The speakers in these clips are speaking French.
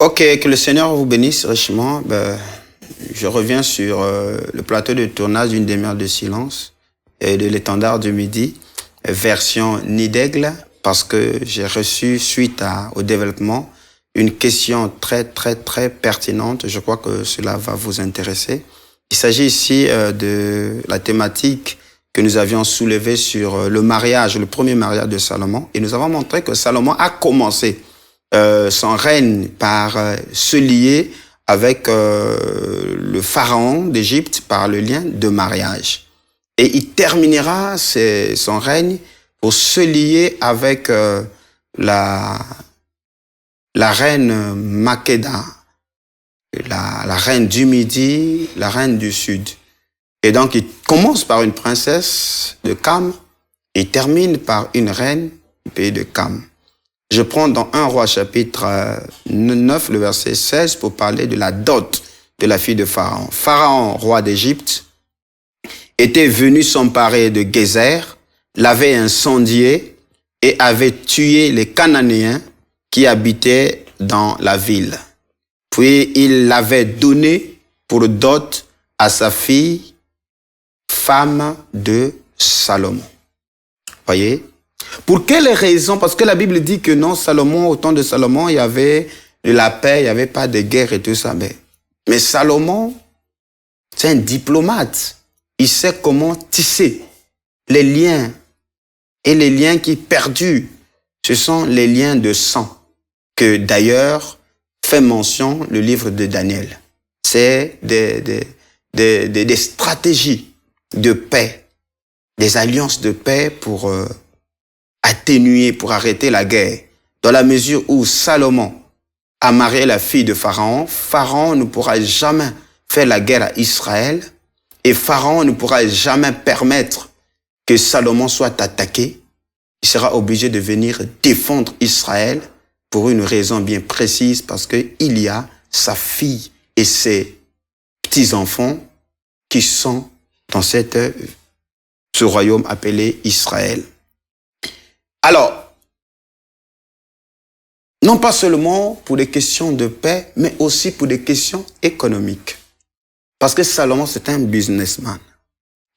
Ok, que le Seigneur vous bénisse richement. Je reviens sur le plateau de tournage d'une demi-heure de silence et de l'étendard du midi, version nid d'aigle, parce que j'ai reçu, suite au développement, une question très pertinente. Je crois que cela va vous intéresser. Il s'agit ici de la thématique que nous avions soulevée sur le mariage, le premier mariage de Salomon. Et nous avons montré que Salomon a commencé son règne par se lier avec le pharaon d'Égypte par le lien de mariage. Et il terminera son règne pour se lier avec la reine Makeda, la reine du Midi, la reine du Sud. Et donc, il commence par une princesse de Kam et termine par une reine du pays de Kam. Je prends dans 1 Roi chapitre 9, le verset 16, pour parler de la dot de la fille de Pharaon. Pharaon, roi d'Égypte, était venu s'emparer de Gézer, l'avait incendié et avait tué les Cananéens qui habitaient dans la ville. Puis il l'avait donné pour dot à sa fille, femme de Salomon. Voyez? Pour quelle raison? Parce que la Bible dit que non, Salomon, au temps de Salomon, il y avait de la paix, il n'y avait pas de guerre et tout ça. Mais Salomon, c'est un diplomate. Il sait comment tisser les liens. Et les liens qui perdurent, ce sont les liens de sang, que d'ailleurs fait mention le livre de Daniel. C'est des stratégies de paix, des alliances de paix pour atténuer, pour arrêter la guerre. Dans la mesure où Salomon a marié la fille de Pharaon, Pharaon ne pourra jamais faire la guerre à Israël et Pharaon ne pourra jamais permettre que Salomon soit attaqué. Il sera obligé de venir défendre Israël pour une raison bien précise, parce qu'il y a sa fille et ses petits-enfants qui sont dans ce royaume appelé Israël. Alors, non pas seulement pour des questions de paix, mais aussi pour des questions économiques. Parce que Salomon, c'est un businessman.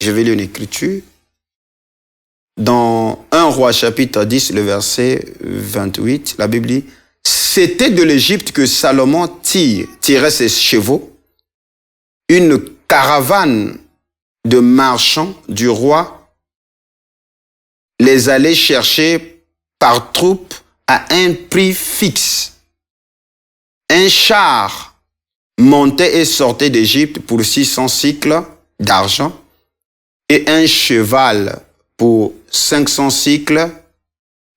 Je vais lire une écriture. Dans 1 Roi chapitre 10, le verset 28, la Bible dit « C'était de l'Égypte que Salomon tirait ses chevaux. Une caravane de marchands du roi les allait chercher par troupes à un prix fixe. Un char montait et sortait d'Égypte pour 600 cycles d'argent et un cheval pour 500 cycles.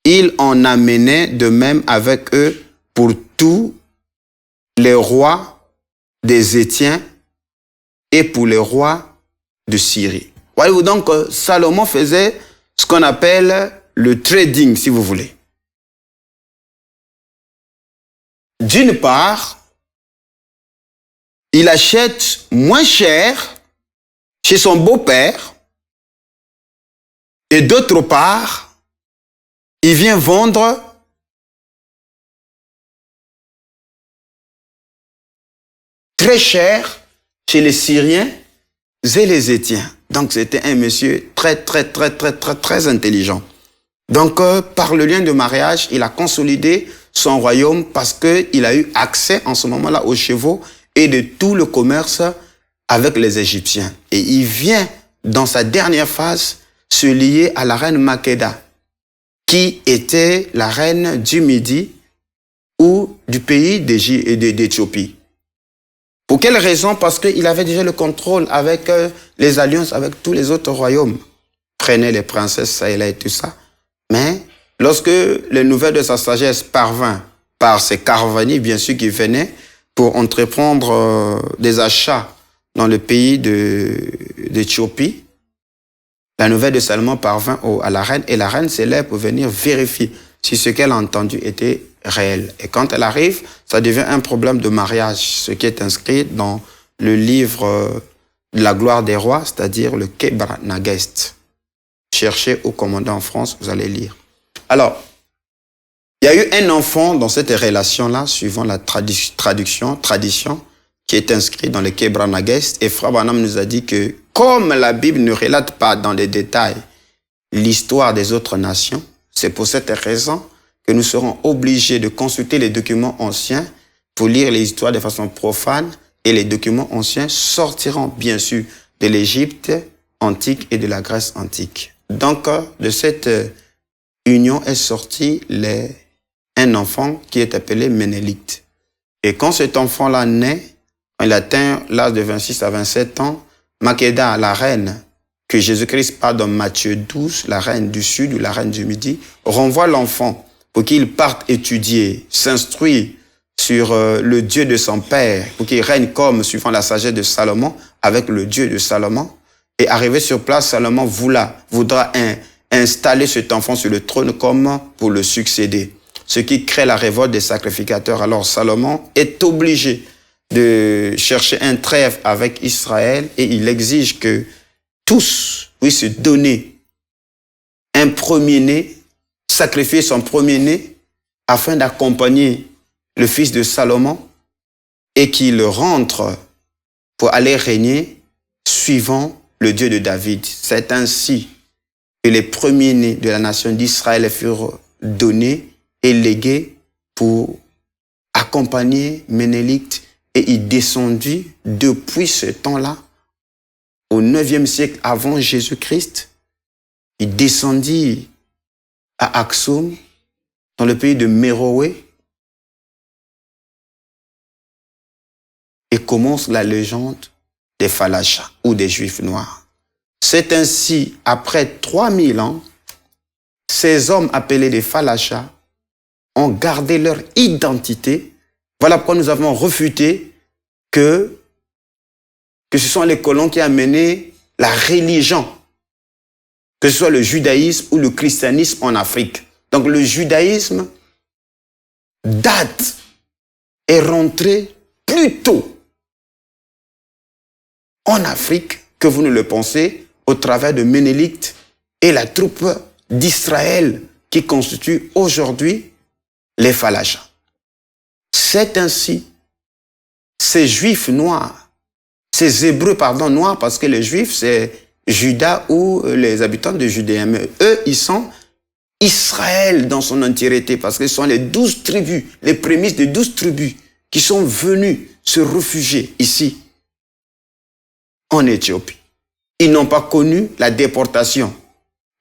Il en amenait de même avec eux pour tous les rois des Étiens et pour les rois de Syrie. Voyez-vous donc, Salomon faisait ce qu'on appelle le trading, si vous voulez. D'une part, il achète moins cher chez son beau-père, et d'autre part, il vient vendre très cher chez les Syriens et les Étiens. Donc, c'était un monsieur très intelligent. Donc, par le lien de mariage, il a consolidé son royaume parce qu'il a eu accès en ce moment-là aux chevaux et de tout le commerce avec les Égyptiens. Et il vient, dans sa dernière phase, se lier à la reine Makeda, qui était la reine du Midi ou du pays d'Éthiopie. Pour quelle raison? Parce qu'il avait déjà le contrôle avec les alliances avec tous les autres royaumes. Prenait les princesses, ça et là et tout ça. Mais lorsque les nouvelles de sa sagesse parvinrent par ses caravaniers, bien sûr, qui venaient pour entreprendre des achats dans le pays d'Éthiopie, la nouvelle de Salomon parvint à la reine, et la reine s'élève pour venir vérifier si ce qu'elle a entendu était réel. Et quand elle arrive, ça devient un problème de mariage, ce qui est inscrit dans le livre de la gloire des rois, c'est-à-dire le Kebra Nagest. Cherchez au commandant en France, vous allez lire. Alors, Il y a eu un enfant dans cette relation-là, suivant la tradition, qui est inscrit dans le Kebra Nagast. Et Frère Branham nous a dit que, comme la Bible ne relate pas dans les détails l'histoire des autres nations, c'est pour cette raison que nous serons obligés de consulter les documents anciens pour lire les histoires de façon profane, et les documents anciens sortiront bien sûr de l'Égypte antique et de la Grèce antique. Donc, de cette union est sorti un enfant qui est appelé Ménélite. Et quand cet enfant-là naît, il atteint l'âge de 26 à 27 ans, Makeda, la reine, que Jésus-Christ parle dans Matthieu 12, la reine du Sud ou la reine du Midi, renvoie l'enfant pour qu'il parte étudier, s'instruire sur le Dieu de son père, pour qu'il règne comme, suivant la sagesse de Salomon, avec le Dieu de Salomon. Et arrivé sur place, Salomon voudra installer cet enfant sur le trône comme pour le succéder. Ce qui crée la révolte des sacrificateurs. Alors Salomon est obligé de chercher un trêve avec Israël et il exige que tous puissent se donner un premier-né, sacrifier son premier-né afin d'accompagner le fils de Salomon et qu'il rentre pour aller régner suivant le Dieu de David. C'est ainsi que les premiers-nés de la nation d'Israël furent donnés et légués pour accompagner Ménélite, et il descendit depuis ce temps-là, au 9e siècle avant Jésus-Christ, il descendit à Aksum, dans le pays de Méroé, et commence la légende des Falachas ou des Juifs noirs. C'est ainsi, après 3000 ans, ces hommes appelés des Falachas ont gardé leur identité. Voilà pourquoi nous avons refuté que ce sont les colons qui ont amené la religion, que ce soit le judaïsme ou le christianisme en Afrique. Donc le judaïsme est rentré plus tôt en Afrique que vous ne le pensez, au travers de Ménélite et la troupe d'Israël qui constitue aujourd'hui les Falachas. C'est ainsi, ces Juifs noirs, ces Hébreux, noirs, parce que les Juifs, c'est Juda ou les habitants de Judée. Mais eux, ils sont Israël dans son entièreté, parce que ce sont les 12 tribus, les prémices de 12 tribus qui sont venues se réfugier ici, en Éthiopie. Ils n'ont pas connu la déportation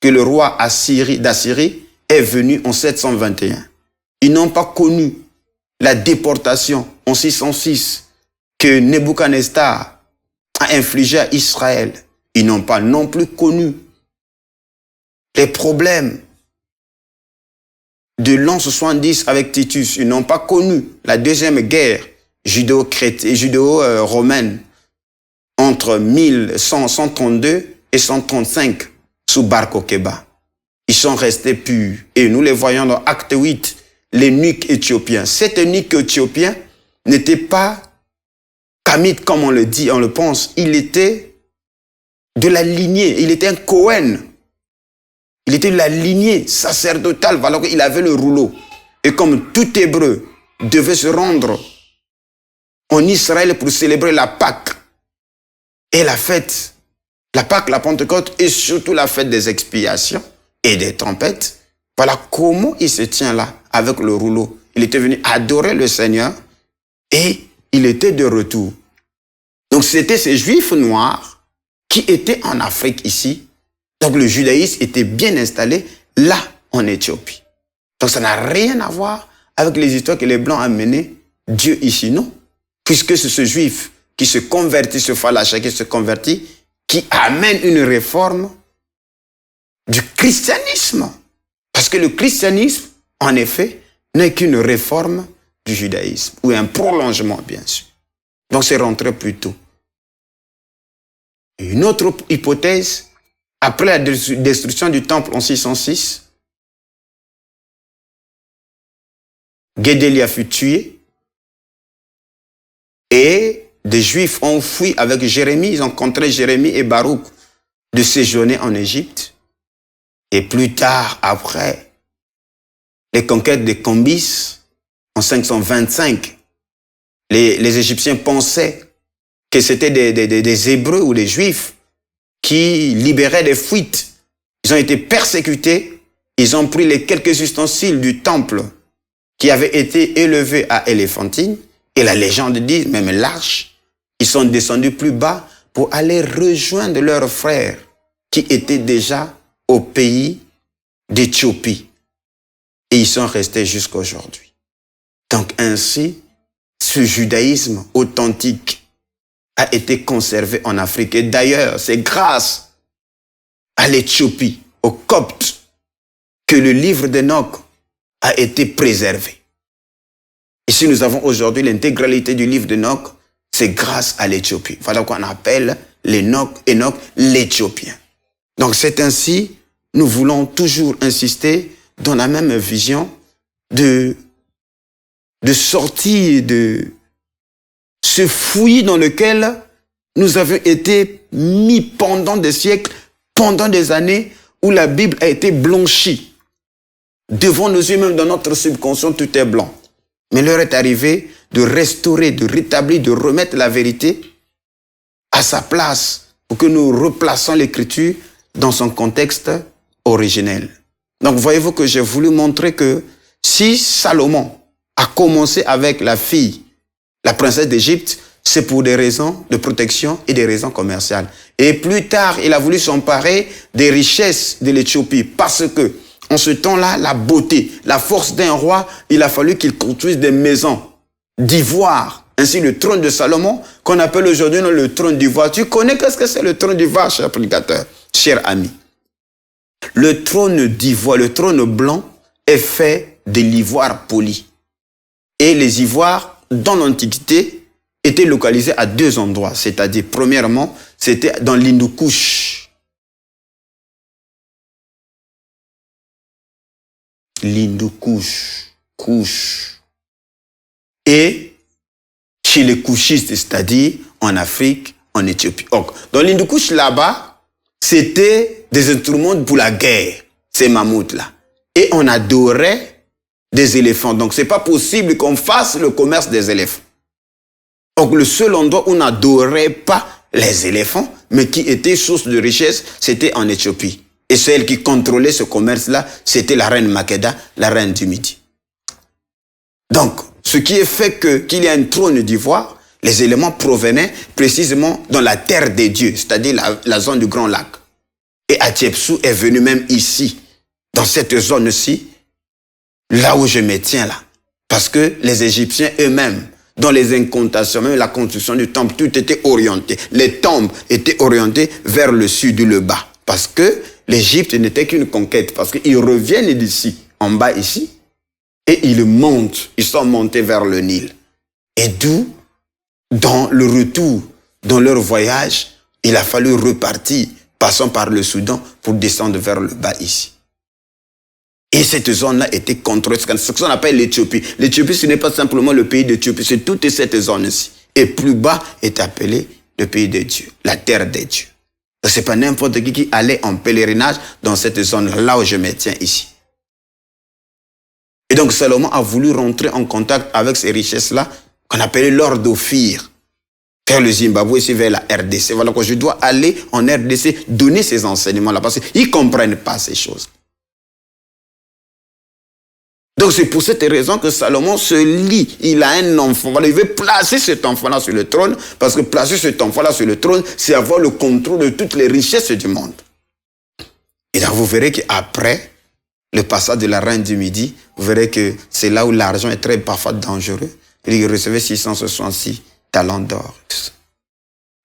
que le roi d'Assyrie est venu en 721. Ils n'ont pas connu la déportation en 606 que Nebuchadnezzar a infligé à Israël. Ils n'ont pas non plus connu les problèmes de l'an 70 avec Titus. Ils n'ont pas connu la deuxième guerre judéo-romaine entre 1132 et 135 sous Bar Kokheba. Ils sont restés purs. Et nous les voyons dans Acte 8, l'eunuque éthiopien. Cet eunuque éthiopien n'était pas kamite comme on le dit, on le pense. Il était de la lignée, il était un Cohen. Il était de la lignée sacerdotale, alors qu'il avait le rouleau. Et comme tout Hébreu devait se rendre en Israël pour célébrer la Pâque et la fête, la Pâque, la Pentecôte et surtout la fête des expiations et des tempêtes, voilà comment il se tient là avec le rouleau. Il était venu adorer le Seigneur et il était de retour. Donc c'était ces Juifs noirs qui étaient en Afrique ici. Donc le judaïsme était bien installé là en Éthiopie. Donc ça n'a rien à voir avec les histoires que les Blancs ont menées Dieu ici, non. Puisque c'est ce Juif qui se convertit, ce Falacha qui se convertit, qui amène une réforme du christianisme. Parce que le christianisme, en effet, n'est qu'une réforme du judaïsme, ou un prolongement, bien sûr. Donc c'est rentré plus tôt. Une autre hypothèse, après la destruction du temple en 606, Guédélia fut tué et des Juifs ont fui avec Jérémie. Ils ont contraint Jérémie et Baruch de séjourner en Égypte. Et plus tard, après les conquêtes de Cambis en 525. Les Égyptiens pensaient que c'était des Hébreux ou des Juifs qui libéraient des fuites. Ils ont été persécutés. Ils ont pris les quelques ustensiles du temple qui avaient été élevés à Éléphantine. Et la légende dit, même l'arche, ils sont descendus plus bas pour aller rejoindre leurs frères qui étaient déjà au pays d'Éthiopie. Et ils sont restés jusqu'à aujourd'hui. Donc ainsi, ce judaïsme authentique a été conservé en Afrique. Et d'ailleurs, c'est grâce à l'Éthiopie, aux Coptes, que le livre d'Enoch a été préservé. Ici, nous avons aujourd'hui l'intégralité du livre d'Enoch, c'est grâce à l'Éthiopie. Voilà qu'on appelle Enoch l'Éthiopien. Donc c'est ainsi, nous voulons toujours insister dans la même vision de sortir de ce fouillis dans lequel nous avons été mis pendant des siècles, pendant des années, où la Bible a été blanchie. Devant nos yeux, même dans notre subconscient, tout est blanc. Mais l'heure est arrivée de restaurer, de rétablir, de remettre la vérité à sa place pour que nous replaçons l'Écriture dans son contexte originel. Donc voyez-vous que j'ai voulu montrer que si Salomon a commencé avec la fille, la princesse d'Égypte, c'est pour des raisons de protection et des raisons commerciales. Et plus tard, il a voulu s'emparer des richesses de l'Éthiopie parce que, en ce temps-là, la beauté, la force d'un roi, il a fallu qu'il construise des maisons d'ivoire. Ainsi, le trône de Salomon, qu'on appelle aujourd'hui le trône d'ivoire. Tu connais qu'est-ce que c'est le trône d'ivoire, cher prédicateur, cher ami? Le trône d'ivoire, le trône blanc, est fait de l'ivoire poli. Et les ivoires, dans l'Antiquité, étaient localisés à deux endroits. C'est-à-dire, premièrement, c'était dans l'Hindoukouche. Couche. Et chez les couchistes, c'est-à-dire en Afrique, en Éthiopie. Donc, dans l'Hindoukouche, là-bas, c'était des instruments pour la guerre, ces mammouths-là. Et on adorait des éléphants. Donc, c'est pas possible qu'on fasse le commerce des éléphants. Donc, le seul endroit où on n'adorait pas les éléphants, mais qui était source de richesse, c'était en Éthiopie. Et celle qui contrôlait ce commerce-là, c'était la reine Makeda, la reine du Midi. Donc, ce qui est fait qu'il y a un trône d'ivoire, les éléments provenaient précisément dans la terre des dieux, c'est-à-dire la zone du Grand Lac. Et Hatshepsut est venu même ici, dans cette zone-ci, là où je me tiens là. Parce que les Égyptiens eux-mêmes, dans les incantations, même la construction du temple, tout était orienté. Les tombes étaient orientées vers le sud, le bas. Parce que l'Égypte n'était qu'une conquête. Parce qu'ils reviennent d'ici, en bas ici, et ils montent. Ils sont montés vers le Nil. Et d'où, dans le retour, dans leur voyage, il a fallu repartir, passant par le Soudan, pour descendre vers le bas ici. Et cette zone-là était contrôlée, ce qu'on appelle l'Éthiopie. L'Éthiopie, ce n'est pas simplement le pays d'Éthiopie, c'est toute cette zone-ci. Et plus bas est appelé le pays des dieux, la terre des dieux. Ce n'est pas n'importe qui allait en pèlerinage dans cette zone-là, là où je me tiens ici. Et donc Salomon a voulu rentrer en contact avec ces richesses-là, qu'on appelait l'or d'Ophir, vers le Zimbabwe, ici vers la RDC. Voilà que je dois aller en RDC, donner ces enseignements-là, parce qu'ils ne comprennent pas ces choses. Donc c'est pour cette raison que Salomon se lie. Il a un enfant. Voilà, il veut placer cet enfant-là sur le trône, parce que placer cet enfant-là sur le trône, c'est avoir le contrôle de toutes les richesses du monde. Et donc vous verrez qu'après le passage de la reine du Midi, vous verrez que c'est là où l'argent est très parfois dangereux. Il recevait 666 talents d'or.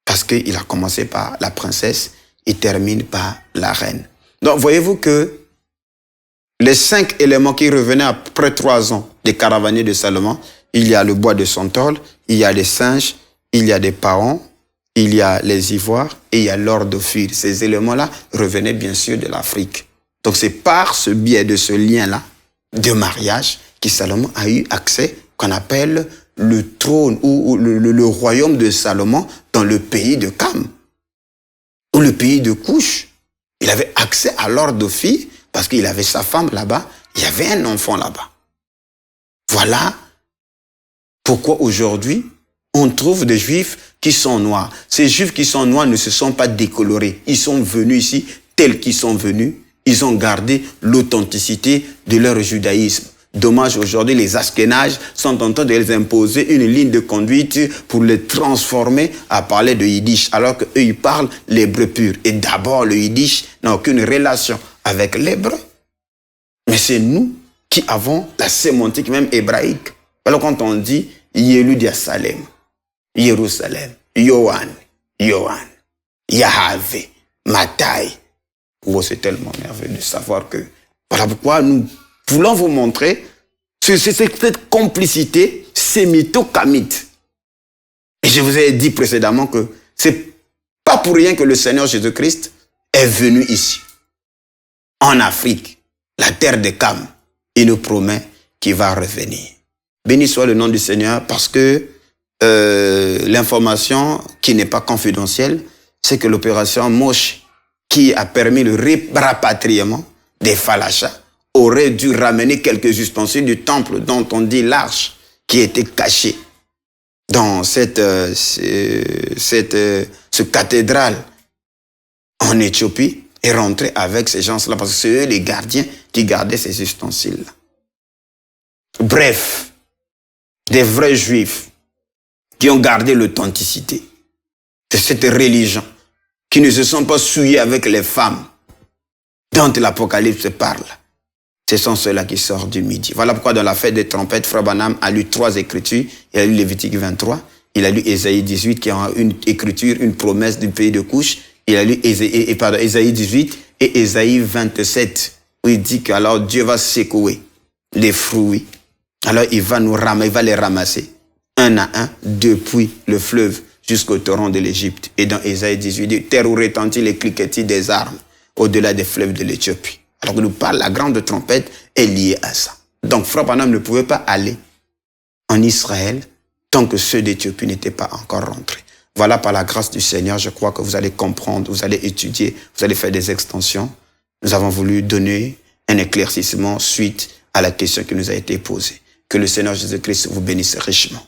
Parce qu'il a commencé par la princesse, il termine par la reine. Donc voyez-vous que les 5 éléments qui revenaient après 3 ans des caravaniers de Salomon, il y a le bois de Santolle, il y a les singes, il y a des paons, il y a les ivoires et il y a l'or d'Ophir. Ces éléments-là revenaient bien sûr de l'Afrique. Donc c'est par ce biais de ce lien-là de mariage que Salomon a eu accès, qu'on appelle le trône ou le royaume de Salomon dans le pays de Cam, ou le pays de Couche. Il avait accès à l'or d'Ophir, parce qu'il avait sa femme là-bas, Il y avait un enfant là-bas. Voilà pourquoi aujourd'hui, on trouve des Juifs qui sont noirs. Ces Juifs qui sont noirs ne se sont pas décolorés. Ils sont venus ici tels qu'ils sont venus. Ils ont gardé l'authenticité de leur judaïsme. Dommage, aujourd'hui, les Ashkénazes sont en train de les imposer une ligne de conduite pour les transformer à parler de Yiddish, alors qu'eux, ils parlent l'hébreu pur. Et d'abord, le Yiddish n'a aucune relation avec l'hébreu. Mais c'est nous qui avons la sémantique même hébraïque. Alors quand on dit Yélud Salem, Jérusalem, Yohan, Yahvé, Matai, oh, c'est tellement merveilleux de savoir que... Voilà pourquoi nous voulons vous montrer cette complicité sémito-camite. Et je vous ai dit précédemment que c'est pas pour rien que le Seigneur Jésus-Christ est venu ici, en Afrique, la terre de Cam. Il nous promet qu'il va revenir. Béni soit le nom du Seigneur, parce que l'information qui n'est pas confidentielle, c'est que l'opération Moshe, qui a permis le rapatriement des Falachas, aurait dû ramener quelques ustensiles du temple dont on dit l'arche, qui était cachée dans cette cathédrale en Éthiopie, et rentrer avec ces gens-là, parce que c'est eux les gardiens qui gardaient ces ustensiles-là. Bref, des vrais Juifs qui ont gardé l'authenticité de cette religion, qui ne se sont pas souillés avec les femmes dont l'Apocalypse parle. Ce sont ceux-là qui sortent du midi. Voilà pourquoi dans la fête des trompettes, Frère Branham a lu 3 écritures. Il a lu Lévitique 23, il a lu Ésaïe 18 qui a une écriture, une promesse du pays de couche. Il a lu Ésaïe 18 et Ésaïe 27 où il dit que alors Dieu va secouer les fruits. Alors il va les ramasser un à un depuis le fleuve jusqu'au torrent de l'Égypte. Et dans Ésaïe 18, il dit, terre où retentit les cliquetis des armes au-delà des fleuves de l'Éthiopie. Alors que nous parle, la grande trompette est liée à ça. Donc Frère Branham ne pouvait pas aller en Israël tant que ceux d'Éthiopie n'étaient pas encore rentrés. Voilà, par la grâce du Seigneur, je crois que vous allez comprendre, vous allez étudier, vous allez faire des extensions. Nous avons voulu donner un éclaircissement suite à la question qui nous a été posée. Que le Seigneur Jésus-Christ vous bénisse richement.